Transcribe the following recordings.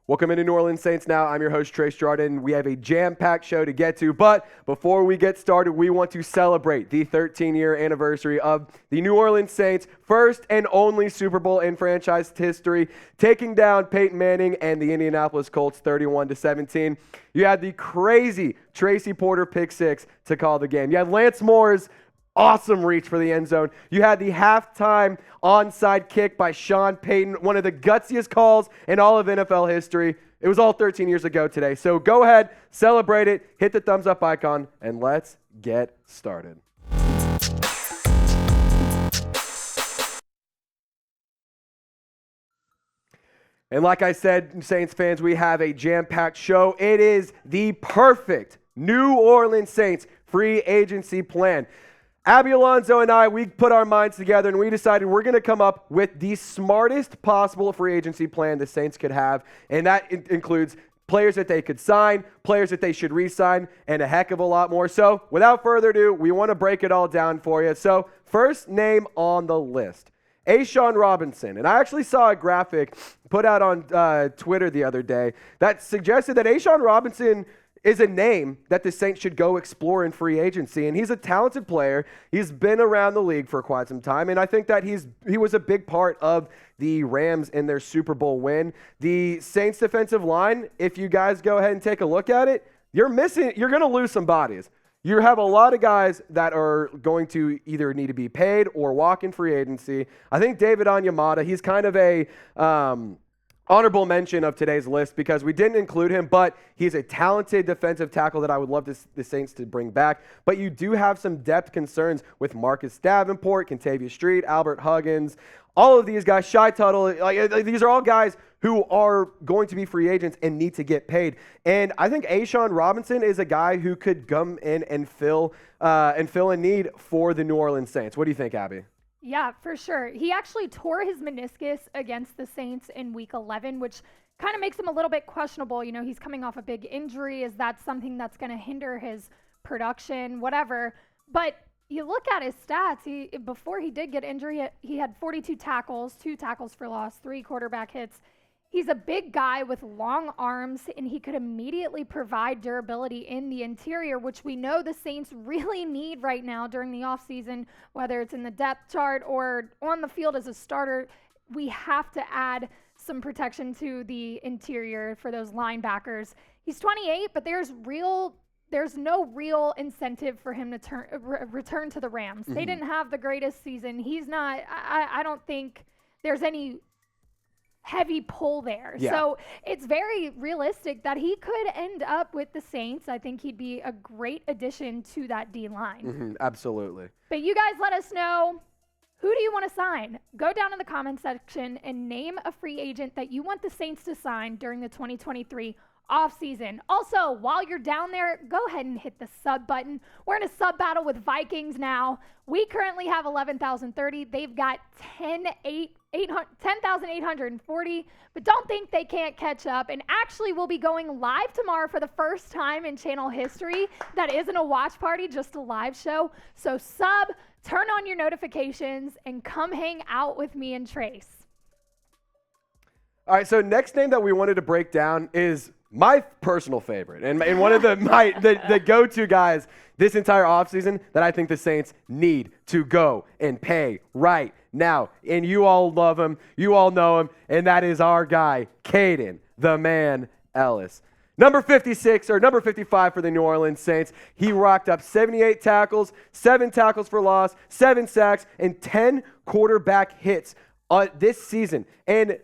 Welcome into New Orleans Saints Now. I'm your host, Trace Girouard, and we have a jam-packed show to get to. But before we get started, we want to celebrate the 13-year anniversary of the New Orleans Saints' first and only Super Bowl in franchise history, taking down Peyton Manning and the Indianapolis Colts 31-17. You had the crazy Tracy Porter pick six to call the game. You had Lance Moore's awesome reach for the end zone. You had the halftime onside kick by Sean Payton, one of the gutsiest calls in all of NFL history. It was all 13 years ago today. So go ahead, celebrate it, hit the thumbs up icon, and let's get started. And like I said, Saints fans, we have a jam-packed show. It is the perfect New Orleans Saints free agency plan. Abby Alonzo and I, we put our minds together and we decided we're going to come up with the smartest possible free agency plan the Saints could have, and that includes players that they could sign, players that they should re-sign, and a heck of a lot more. So without further ado, we want to break it all down for you. So first name on the list, A'Shawn Robinson. And I actually saw a graphic put out on Twitter the other day that suggested that A'Shawn Robinson is a name that the Saints should go explore in free agency. And he's a talented player. He's been around the league for quite some time. And I think that he was a big part of the Rams in their Super Bowl win. The Saints defensive line, if you guys go ahead and take a look at it, you're going to lose some bodies. You have a lot of guys that are going to either need to be paid or walk in free agency. I think David Onyemata, he's kind of a honorable mention of today's list because we didn't include him, but he's a talented defensive tackle that I would love the Saints to bring back. But you do have some depth concerns with Marcus Davenport, Kentavious Street, Albert Huggins, all of these guys, Shy Tuttle. These are all guys who are going to be free agents and need to get paid. And I think A'Shawn Robinson is a guy who could come in and fill a need for the New Orleans Saints. What do you think, Abby? Yeah, for sure. He actually tore his meniscus against the Saints in Week 11, which kind of makes him a little bit questionable. You know, he's coming off a big injury. Is that something that's going to hinder his production, whatever? But you look at his stats. Before he did get injured, he had 42 tackles, 2 tackles for loss, 3 quarterback hits. He's a big guy with long arms, and he could immediately provide durability in the interior, which we know the Saints really need right now during the offseason, whether it's in the depth chart or on the field as a starter. We have to add some protection to the interior for those linebackers. He's 28, but there's no real incentive for him to return to the Rams. Mm-hmm. They didn't have the greatest season. He's not, I don't think there's any heavy pull there. Yeah. So it's very realistic that he could end up with the Saints. I think he'd be a great addition to that D-line. Mm-hmm, absolutely. But you guys let us know, who do you want to sign? Go down in the comments section and name a free agent that you want the Saints to sign during the 2023 offseason. Also, while you're down there, go ahead and hit the sub button. We're in a sub battle with Vikings now. We currently have 11,030. They've got 10,840, but don't think they can't catch up. And actually, we'll be going live tomorrow for the first time in channel history. That isn't a watch party, just a live show. So sub, turn on your notifications, and come hang out with me and Trace. All right, so next name that we wanted to break down is my personal favorite and one of the go-to guys this entire offseason that I think the Saints need to go and pay right now. And you all love him. You all know him. And that is our guy, Kaden, the man, Elliss. Number 56 or number 55 for the New Orleans Saints. He rocked up 78 tackles, 7 tackles for loss, 7 sacks, and 10 quarterback hits this season. And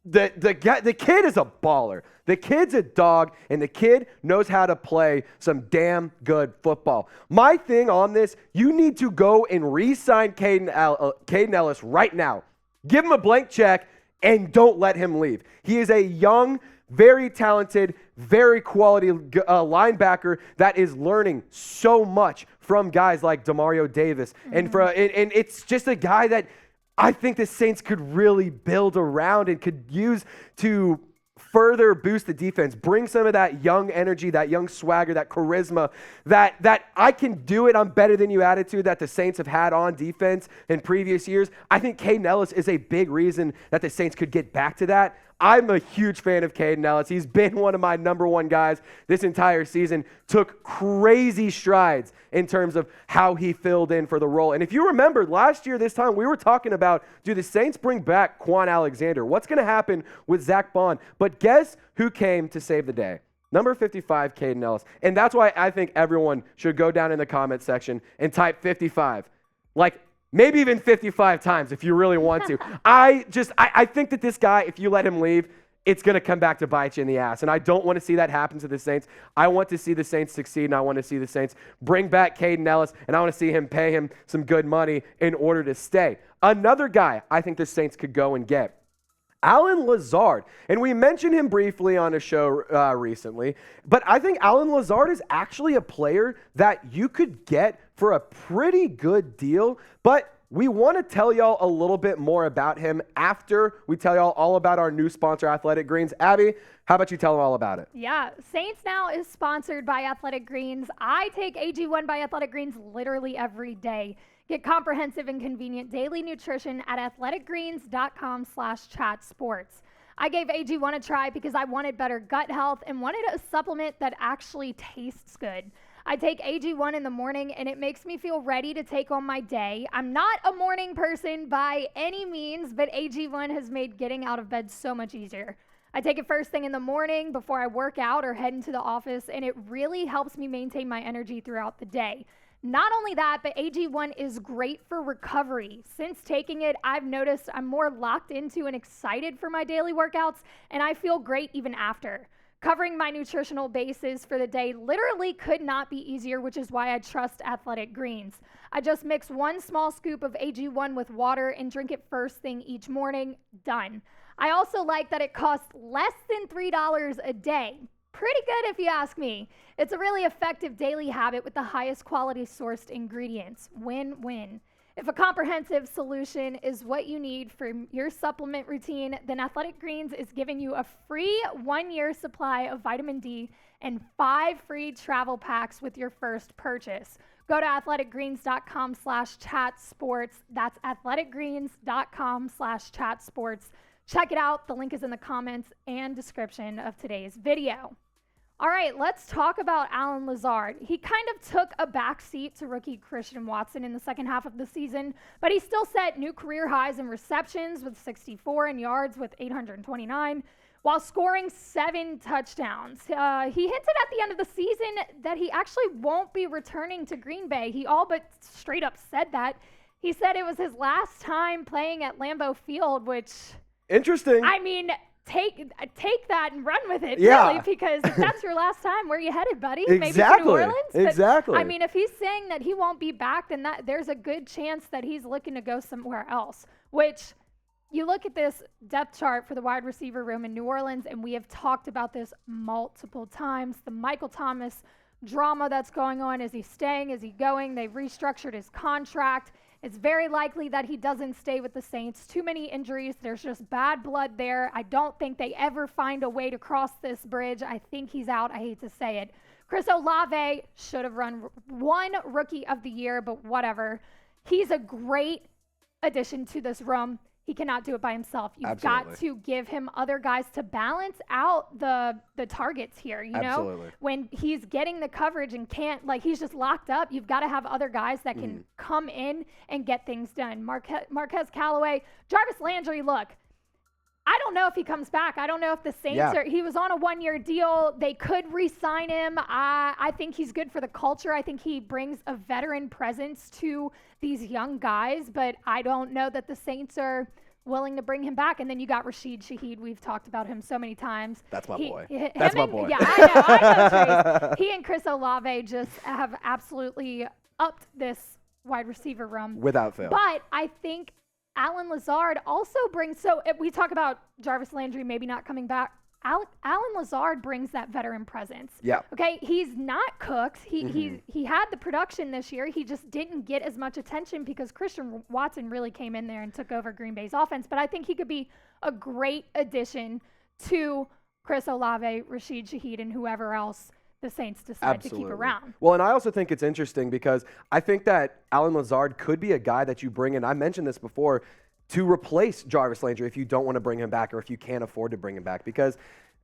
the kid is a baller. The kid's a dog, and the kid knows how to play some damn good football. My thing on this, you need to go and re-sign Kaden Elliss right now. Give him a blank check, and don't let him leave. He is a young, very talented, very quality linebacker that is learning so much from guys like Demario Davis. Mm-hmm. And it's just a guy that I think the Saints could really build around and could use to further boost the defense, bring some of that young energy, that young swagger, that charisma, that I can do it, I'm better than you attitude that the Saints have had on defense in previous years. I think Kaden Elliss is a big reason that the Saints could get back to that. I'm a huge fan of Kaden Elliss. He's been one of my number one guys this entire season. Took crazy strides in terms of how he filled in for the role. And if you remember, last year this time, we were talking about, do the Saints bring back Quan Alexander? What's going to happen with Zach Bond? But guess who came to save the day? Number 55, Kaden Elliss. And that's why I think everyone should go down in the comment section and type 55. Like, maybe even 55 times if you really want to. I think that this guy, if you let him leave, it's going to come back to bite you in the ass. And I don't want to see that happen to the Saints. I want to see the Saints succeed, and I want to see the Saints bring back Kaden Elliss, and I want to see him pay him some good money in order to stay. Another guy I think the Saints could go and get, Allen Lazard. And we mentioned him briefly on a show recently, but I think Allen Lazard is actually a player that you could get for a pretty good deal, but we want to tell y'all a little bit more about him after we tell y'all all about our new sponsor, Athletic Greens. Abby, how about you tell them all about it? Yeah, Saints Now is sponsored by Athletic Greens. I take AG1 by Athletic Greens literally every day. Get comprehensive and convenient daily nutrition at athleticgreens.com/chatsports. I gave AG1 a try because I wanted better gut health and wanted a supplement that actually tastes good. I take AG1 in the morning and it makes me feel ready to take on my day. I'm not a morning person by any means, but AG1 has made getting out of bed so much easier. I take it first thing in the morning before I work out or head into the office, and it really helps me maintain my energy throughout the day. Not only that, but AG1 is great for recovery. Since taking it, I've noticed I'm more locked into and excited for my daily workouts, and I feel great even after. Covering my nutritional bases for the day literally could not be easier, which is why I trust Athletic Greens. I just mix 1 small scoop of AG1 with water and drink it first thing each morning. Done. I also like that it costs less than $3 a day. Pretty good if you ask me. It's a really effective daily habit with the highest quality sourced ingredients. Win-win. If a comprehensive solution is what you need for your supplement routine, then Athletic Greens is giving you a free 1-year supply of vitamin D and 5 free travel packs with your first purchase. Go to athleticgreens.com/chatsports. That's athleticgreens.com/chatsports. Check it out. The link is in the comments and description of today's video. All right, let's talk about Allen Lazard. He kind of took a backseat to rookie Christian Watson in the second half of the season, but he still set new career highs in receptions with 64 and yards with 829, while scoring 7 touchdowns. He hinted at the end of the season that he actually won't be returning to Green Bay. He all but straight up said that. He said it was his last time playing at Lambeau Field, which... Interesting. I mean... Take that and run with it, yeah. Really, because if that's your last time, where are you headed, buddy? Exactly. Maybe to New Orleans? Exactly. But, I mean, if he's saying that he won't be back, then there's a good chance that he's looking to go somewhere else, which you look at this depth chart for the wide receiver room in New Orleans, and we have talked about this multiple times. The Michael Thomas drama that's going on. Is he staying? Is he going? They've restructured his contract. It's very likely that he doesn't stay with the Saints. Too many injuries. There's just bad blood there. I don't think they ever find a way to cross this bridge. I think he's out. I hate to say it. Chris Olave should have won Rookie of the Year, but whatever. He's a great addition to this room. He cannot do it by himself. You've got to give him other guys to balance out the targets here, you know? When he's getting the coverage and can't, like, he's just locked up, you've got to have other guys that can come in and get things done. Marquez Callaway, Jarvis Landry, look, I don't know if he comes back. I don't know if the Saints he was on a 1-year deal. They could re-sign him. I think he's good for the culture. I think he brings a veteran presence to these young guys, but I don't know that the Saints are willing to bring him back. And then you got Rashid Shaheed. We've talked about him so many times. That's my boy. That's my boy. Yeah, I know, Trace. He and Chris Olave just have absolutely upped this wide receiver room. Without fail. But I think Allen Lazard also brings, so if we talk about Jarvis Landry maybe not coming back, Allen Lazard brings that veteran presence. Yeah. Okay, he's not cooked. He had the production this year. He just didn't get as much attention because Christian Watson really came in there and took over Green Bay's offense. But I think he could be a great addition to Chris Olave, Rashid Shaheed, and whoever else the Saints decide to keep around. Well, and I also think it's interesting because I think that Allen Lazard could be a guy that you bring in. I mentioned this before, to replace Jarvis Landry if you don't want to bring him back or if you can't afford to bring him back, because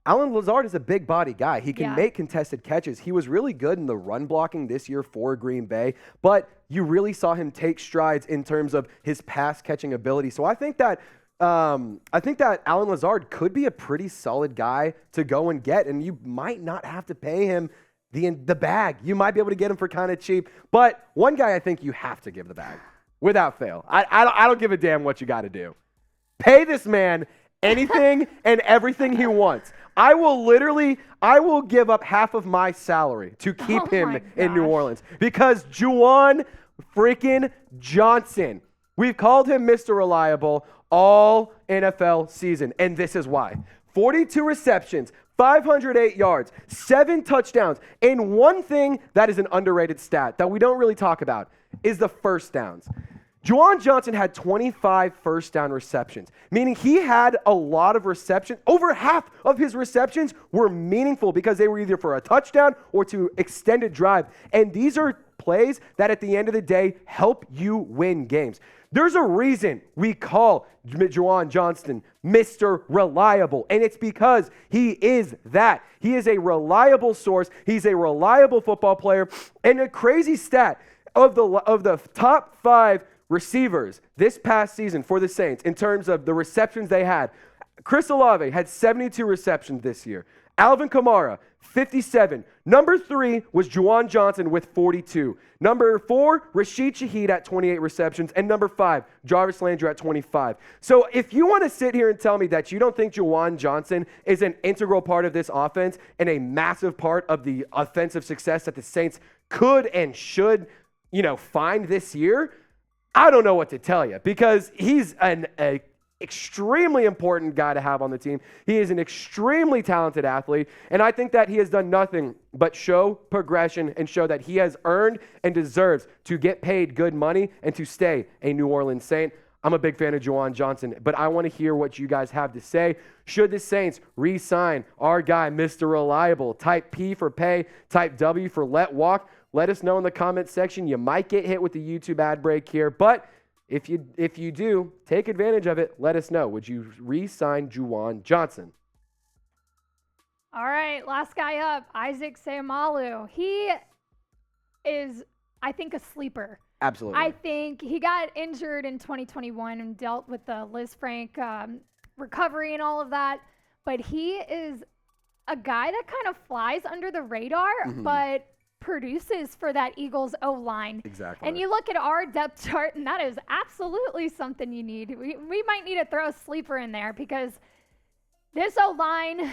Allen Lazard is a big body guy. He can make contested catches. He was really good in the run blocking this year for Green Bay, but you really saw him take strides in terms of his pass catching ability. So I think that Allen Lazard could be a pretty solid guy to go and get, and you might not have to pay him the bag. You might be able to get him for kind of cheap, but one guy I think you have to give the bag without fail. I don't give a damn what you got to do. Pay this man anything and everything he wants. I will give up half of my salary to keep him in New Orleans, because Juwan freaking Johnson, we've called him Mr. Reliable all NFL season, and this is why. 42 receptions, 508 yards, 7 touchdowns, and one thing that is an underrated stat that we don't really talk about is the first downs. Juwan Johnson had 25 first down receptions, meaning he had a lot of receptions. Over half of his receptions were meaningful because they were either for a touchdown or to extended drive. And these are plays that at the end of the day help you win games. There's a reason we call Juwan Johnson Mr. Reliable, and it's because he is that. He is a reliable source. He's a reliable football player. And a crazy stat of the top 5 receivers this past season for the Saints in terms of the receptions they had. Chris Olave had 72 receptions this year. Alvin Kamara, 57. Number 3 was Juwan Johnson with 42. Number 4, Rashid Shaheed at 28 receptions. And number 5, Jarvis Landry at 25. So if you want to sit here and tell me that you don't think Juwan Johnson is an integral part of this offense and a massive part of the offensive success that the Saints could and should, find this year, I don't know what to tell you, because he's an extremely important guy to have on the team. He is an extremely talented athlete, and I think that he has done nothing but show progression and show that he has earned and deserves to get paid good money and to stay a New Orleans Saint. I'm a big fan of Juwan Johnson, but I want to hear what you guys have to say. Should the Saints re-sign our guy, Mr. Reliable? Type P for pay, type W for let walk. Let us know in the comments section. You might get hit with the YouTube ad break here, but if you do, take advantage of it. Let us know. Would you re-sign Juwan Johnson? All right, last guy up, Isaac Seumalo. He is, I think, a sleeper. Absolutely. I think he got injured in 2021 and dealt with the Liz Frank recovery and all of that, but he is a guy that kind of flies under the radar, but produces for that Eagles O-line. Exactly. And you look at our depth chart, and that is absolutely something you need. We might need to throw a sleeper in there, because this O-line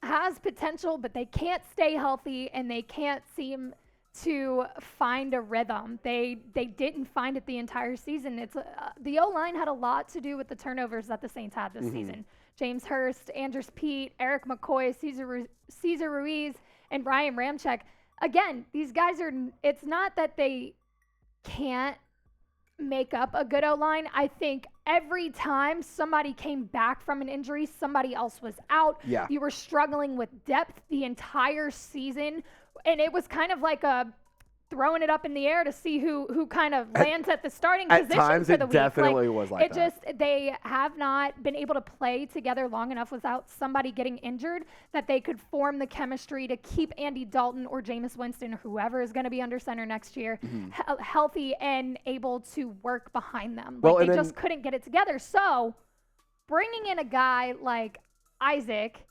has potential, but they can't stay healthy, and they can't seem to find a rhythm. They didn't find it the entire season. It's the O-line had a lot to do with the turnovers that the Saints had this season. James Hurst, Andrus Peat, Eric McCoy, Cesar Ruiz, and Ryan Ramczyk. Again, these guys it's not that they can't make up a good O-line. I think every time somebody came back from an injury, somebody else was out. Yeah. You were struggling with depth the entire season, and it was kind of like throwing it up in the air to see who kind of lands at the starting position for the week. At times it definitely was like that. They have not been able to play together long enough without somebody getting injured that they could form the chemistry to keep Andy Dalton or Jameis Winston, whoever is going to be under center next year, healthy and able to work behind them. They just couldn't get it together. So bringing in a guy like Isaac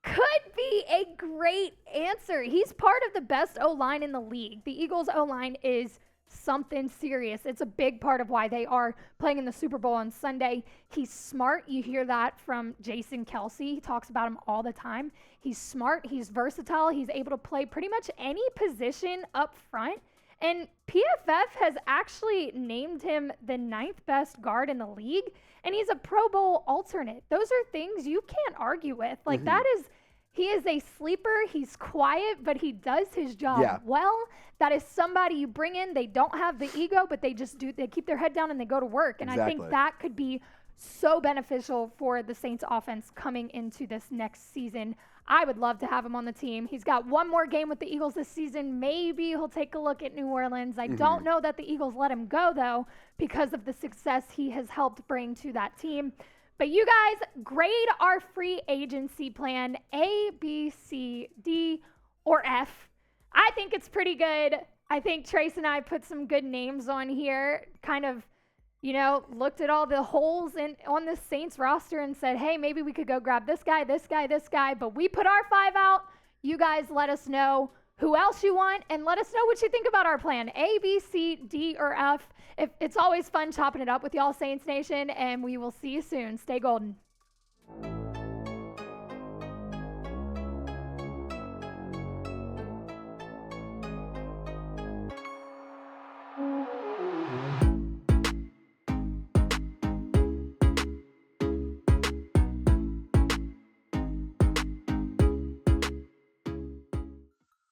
could be a great answer. He's part of the best O-line in the league. The Eagles O-line is something serious. It's a big part of why they are playing in the Super Bowl on Sunday. He's smart. You hear that from Jason Kelsey. He talks about him all the time. He's smart. He's versatile. He's able to play pretty much any position up front. And PFF has actually named him the 9th best guard in the league, and he's a Pro Bowl alternate. Those are things you can't argue with. He is a sleeper. He's quiet, but he does his job well. That is somebody you bring in. They don't have the ego, but they just do. They keep their head down and they go to work. And I think that could be so beneficial for the Saints offense coming into this next season. I would love to have him on the team. He's got one more game with the Eagles this season. Maybe he'll take a look at New Orleans. I don't know that the Eagles let him go, though, because of the success he has helped bring to that team. But you guys, grade our free agency plan A, B, C, D, or F. I think it's pretty good. I think Trace and I put some good names on here, kind of, looked at all the holes on the Saints roster and said, hey, maybe we could go grab this guy, this guy, this guy. But we put our 5 out. You guys let us know who else you want, and let us know what you think about our plan. A, B, C, D, or F. It's always fun chopping it up with y'all, Saints Nation, and we will see you soon. Stay golden.